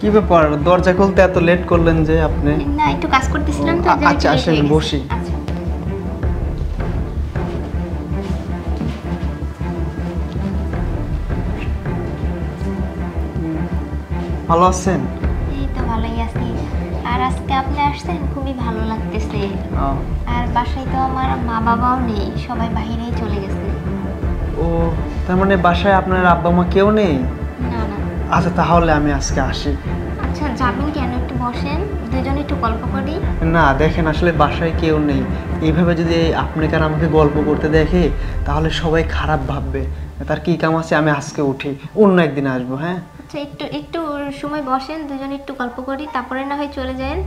কি ব্যাপার, দরজা খুলতে এত লেট করলেন যে আপনি? না, একটু কাজ করতেছিলাম তো। আচ্ছা আসেন, বসি। আচ্ছা। ভালো আছেন? এই তো ভালোই আছি। আর আজকে আপনি আসছেন, খুবই ভালো লাগতেছে। আর বাসায় তো আমার মা বাবাও নেই, সবাই বাইরেই চলে গেছে। ও, তার মানে বাসায় আপনার আব্বা মা কেউ নেই? না না। আচ্ছা তাহলে আমি আজকে আসি। আচ্ছা যাবেন কেন? একটু বসেন, দুজনে একটু গল্প করি। না দেখেন, আসলে বাসায় কেউ নেই, এইভাবে যদি আপনাকে আর আমাকে গল্প করতে দেখে তাহলে সবাই খারাপ ভাববে। তার কি কাম আছে, আমি আজকে উঠি, অন্য একদিন আসবো। হ্যাঁ আচ্ছা, একটু একটু সময় বসেন, দুজনে একটু গল্প করি, তারপরে না হয় চলে যান।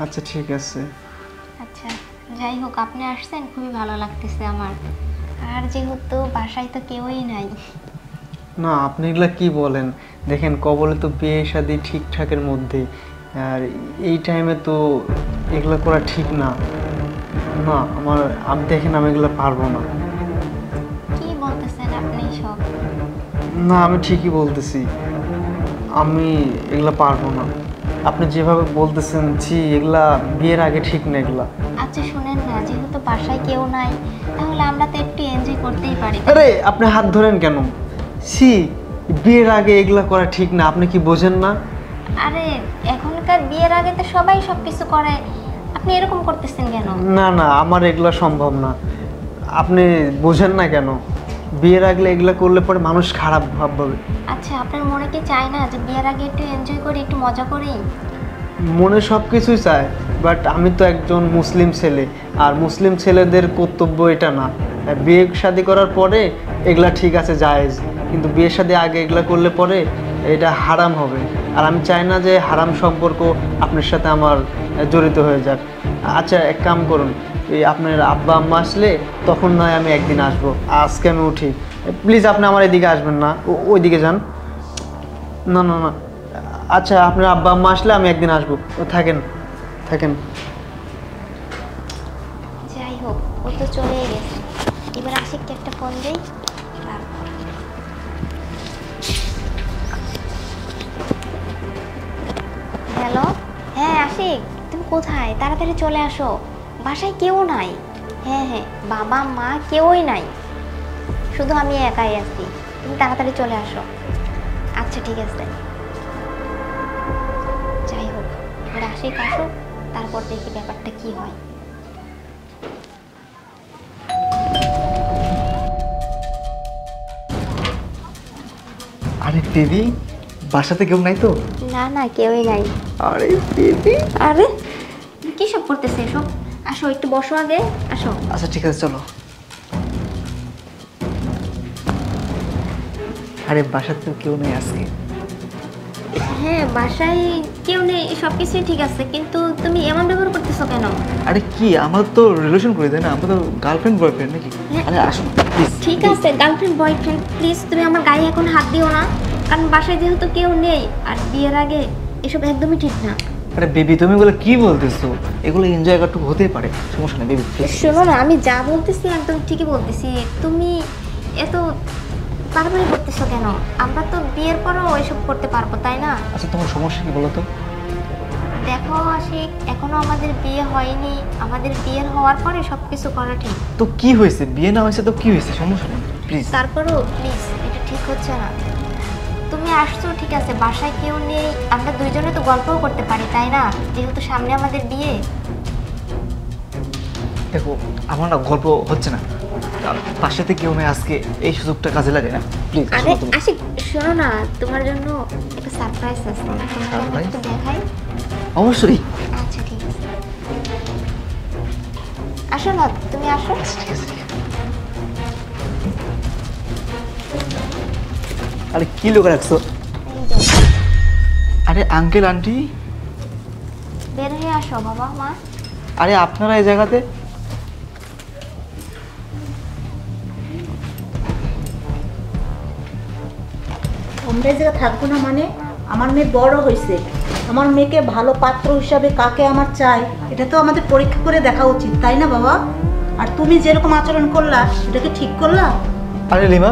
আচ্ছা ঠিক আছে। আচ্ছা যাই হোক, আপনি আসছেন, খুবই ভালো লাগতেছে আমার। আর যেহেতু বাসায় তো কেউই নাই। না আপনি এগুলা কি বলেন, দেখেন কবলে তো বিয়ে শাদী ঠিকঠাকের মধ্যেই, আর এই টাইমে তো এগুলো করা ঠিক না। না আমার, আপনি দেখেন আমি এগুলো পারবো না। কি বলতেছেন আপনি সব? না আমি ঠিকই বলতেছি, আমি এগুলা পারবো না। আপনি যেভাবে বলতেছেন, ছি, এগুলা বিয়ের আগে ঠিক না এগুলা। আচ্ছা শুনেন না, যেহেতু বাসায় কেউ নাই, তাহলে আমরা তো একটু এনজয় করতেই পারি। আরে আপনি হাত ধরেন কেন? ছি, বিয়ের আগে এগুলা করা ঠিক না, আপনি কি বোঝেন না? আরে এখনকার বিয়ের আগে তো সবাই সবকিছু করে, আপনি এরকম করতেছেন কেন? না না, আমার এগুলা সম্ভব না। আপনি বোঝেন না কেন? বিয়ের আগে এগুলা করলে পরে মানুষ খারাপ ভাববে। আচ্ছা আপনার মনে কি চায় না যে বিয়ের আগে একটু এনজয় করি, একটু মজা করি? মনে সব কিছুই চায়, বাট আমি তো একজন মুসলিম ছেলে, আর মুসলিম ছেলেদের কর্তব্য এটা না। বিয়ে শাদী করার পরে এগুলা ঠিক আছে, জায়েজ, কিন্তু বিয়ে শাদী আগে এগুলা করলে পরে এটা হারাম হবে। আর আমি চাই না যে হারাম সম্পর্ক আপনার সাথে আমার জড়িত হয়ে যাক। আচ্ছা এক কাম করুন, এই আপনার আব্বা আম্মা আসলে তখন নয় আমি একদিন আসবো, আজকে আমি উঠি। প্লিজ আপনি আমার এদিকে আসবেন না, ওইদিকে যান। না না না, আচ্ছা আপনার আব্বা আম্মা আসলে আমি একদিন আসবো, থাকেন থাকেন। যাই হোক, ও তো চলেই গেছে, এবার আশিককে একটা ফোন দেই। হ্যালো, হ্যাঁ আশিক, তুমি কোথায়? তাড়াতাড়ি চলে আসো, বাসায় কেউ নাই। হ্যাঁ হ্যাঁ, বাবা মা কেউই নাই, শুধু আমি একাই আছি, তুমি তাড়াতাড়ি চলে আসো। আচ্ছা ঠিক আছে। যাই হোক, এবার আশিক আসো, তারপর দেখি ব্যাপারটা কি হয়। আরে বেবি, বাসাতে কেউ নাই তো? না না, কেউই নাই। আরে বেবি, আরে কি সব করতেছে এসব? আসো একটু বসো আগে, আসো। আচ্ছা ঠিক আছে চলো। আরে বাসাতে কেউ নেই আজকে? হ্যাঁ বাসায় কেউ নেই, সব কিছুই ঠিক আছে, কিন্তু তুমি এমন ব্যবহার করতেছো কেন? আরে কি, আমরা তো রিলেশন করি তাই না, আমরা তো গার্লফ্রেন্ড বয়ফ্রেন্ড নাকি? আরে আসো প্লিজ। ঠিক আছে গার্লফ্রেন্ড বয়ফ্রেন্ড, প্লিজ তুমি আমার গায়ে এখন হাত দিও না, কারণ বাসায় যেহেতু কেউ নেই, আর বিয়ের আগে এসব একদমই ঠিক না। আরে বেবি তুমি এগুলো কি বলতেছো? এগুলো এনজয় একটু হতেই পারে, সমস্যা নেই বেবি। শোনো না, আমি যা বলতেছি একদম ঠিকই বলতেছি, তুমি এত তাড়াতাড়ি করতেছো কেন? আমরা তো বিয়ের পরও ওইসব করতে পারবো, তাই না? আচ্ছা তোমার সমস্যা কি বলো তো? দেখো আশিক, এখনো আমাদের বিয়ে হয়নি, আমাদের বিয়ের হওয়ার পরে সবকিছু করা ঠিক। তো কি হয়েছে, বিয়ে না হয়েছে তো কি হয়েছে, সমস্যা নেই প্লিজ। তারপরও প্লিজ, এটা ঠিক হচ্ছে না। তুমি আসছো ঠিক আছে, বাসায় কেউ নেই, আমরা দুইজনে তো গল্পও করতে পারি, তাই না? যেহেতু সামনে আমাদের বিয়ে। দেখো আমার না গল্প হচ্ছে না, বাসাতে কেউ নেই আজকে, এই সুযোগটা কাজে লাগে না প্লিজ। আরে আশিক শোনো না, তোমার জন্য একটা সারপ্রাইজ আছে, তোমাকে একটু দেখাই। অবশ্যই। আচ্ছা ঠিক আছে, আসো না, তুমি আসো। ঠিক আছে। আরে কি লোক রাখছো? এই যে, আরে আঙ্কেল আন্টি, বের হয়ে আসো বাবা মা। আরে আপনারা এই জায়গাতে? আমরা এই জায়গায় থাকবো না মানে? আমার মেয়ে বড় হয়েছে, আমার মেয়েকে ভালো পাত্র হিসাবে কাকে আমার চাই এটা তো আমাদের পরীক্ষা করে দেখা উচিত, তাই না বাবা? আর তুমি যেরকম আচরণ করলা, এটাকে ঠিক করলা? আরে লিমা,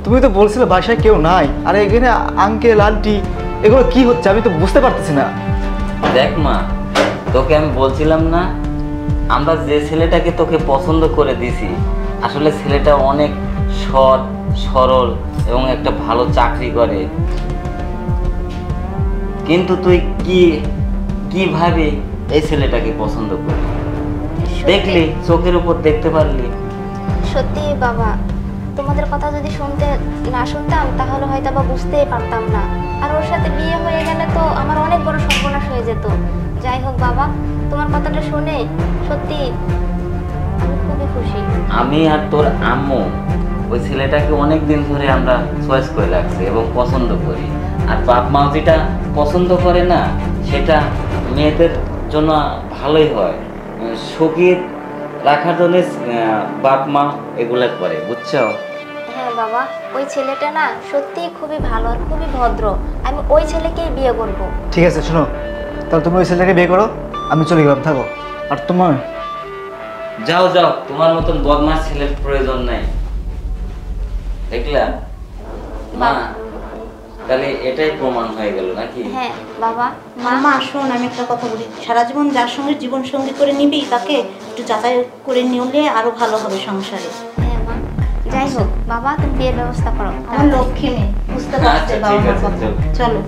তুমি তো বলছিলে বাসায় কেউ নাই, আর এখানে আঙ্কেল আন্টি এগুলো কি হচ্ছে আমি তো বুঝতে পারতেছি না। দেখ মা, তোকে আমি বলছিলাম না, আমরা যে ছেলেটাকে তোকে পছন্দ করে দিছি, আসলে ছেলেটা অনেক সৎ সরল এবং একটা ভালো চাকরি করে। কিন্তু তুই কিভাবে এই ছেলেটাকে পছন্দ করলি? দেখলি, চোখের উপর দেখতে পারলি। সত্যি বাবা, তোমাদের কথা যদি না শুনতাম তাহলে হয়তো বা বুঝতেই পারতাম না। আর ওর সাথে বিয়ে হয়ে গেলে তো আমার অনেক বড় সর্বনাশ হয়ে যেত। যাই হোক বাবা, তোমার কথাটা শুনে সত্যি আমি খুবই খুশি। আমি আর তোর আম্মু ওই ছেলেটাকে অনেক দিন ধরে আমরা চয়েস করে রাখছি এবং পছন্দ করি। আর বাপ মাও যেটা পছন্দ করে না, সেটা মেয়েদের জন্য ভালোই হয়। সুখী রাখার জন্য বাপ মা এগুলা করে, বুঝছো? হ্যাঁ বাবা, ওই ছেলেটা না সত্যি খুবই ভালো আর খুবই ভদ্র। আমি ওই ছেলেকেই বিয়ে করব। ঠিক আছে শোনো, তাহলে তুমি ওই ছেলেটাকে বিয়ে করো, আমি চলে গেলাম, থাকো। আর তোমার যাও যাও, তোমার মতন বদমাস ছেলের প্রয়োজন নাই। দেখলা মা, তাহলে এটাই প্রমাণ হয়ে গেল নাকি? হ্যাঁ বাবা। মা শোন, আমি একটা কথা বলি, সারা জীবন যার সঙ্গে জীবন সঙ্গী করে নিবি তাকে একটু যাচাই করে নিলে আরো ভালো হবে সংসারে। হ্যাঁ মা, যাই হোক বাবা, তুমি বিয়ের ব্যবস্থা করো। আমার লক্ষ্মী মেয়ে, বুঝতে পারছে আচ্ছা, বাবা ঠিক মার আছে, কথা। চলো। চলো।